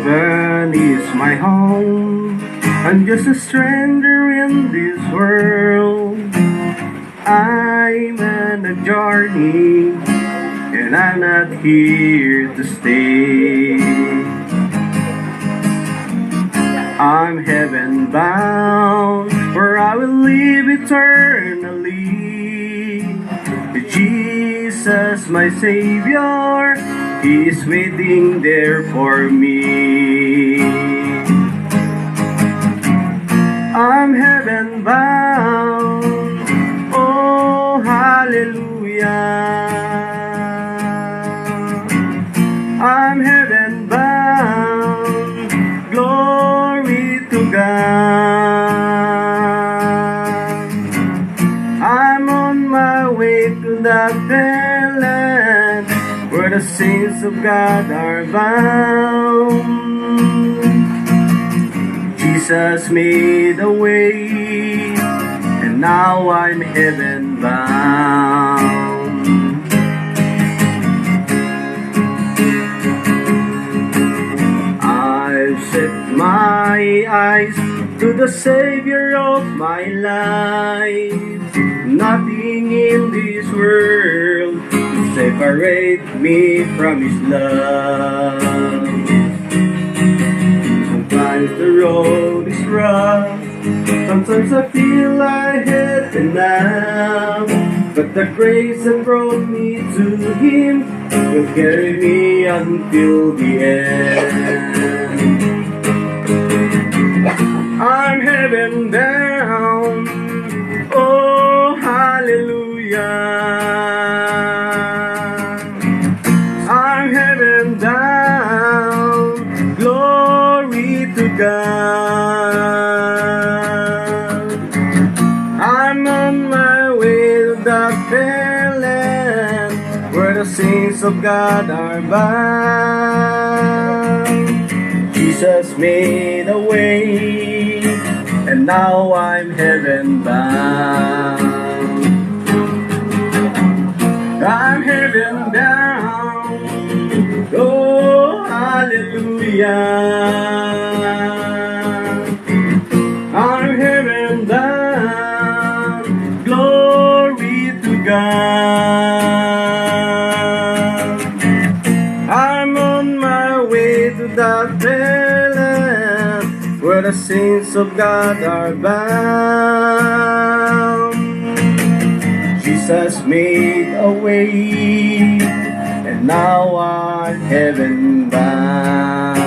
Heaven is my home. I'm just a stranger in this world. I'm on a journey, and I'm not here to stay. I'm heaven bound, where I will live eternally. Jesus, my Savior, He is waiting there for me. I'm heaven bound, oh hallelujah. I'm heaven bound, glory to God. I'm on my way to the fair land, where the saints of God are bound. Jesus made a way, and now I'm heaven bound. I've set my eyes to the Savior of my life. Nothing in this world will separate me from His love. Sometimes the road is rough, sometimes I feel I had enough, but the grace that brought me to Him will carry me until the end. I'm heaven bound, oh hallelujah. I'm heaven bound, glory to God. I'm on my way to the fair land, where the saints of God are bound. Jesus made a way, and now I'm heaven bound. I'm heaven bound, oh hallelujah. I'm heaven bound, glory to God. I'm on my way to the fair land, where the saints of God are bound. Jesus made a way, and now I'm heaven bound.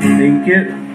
Thank you.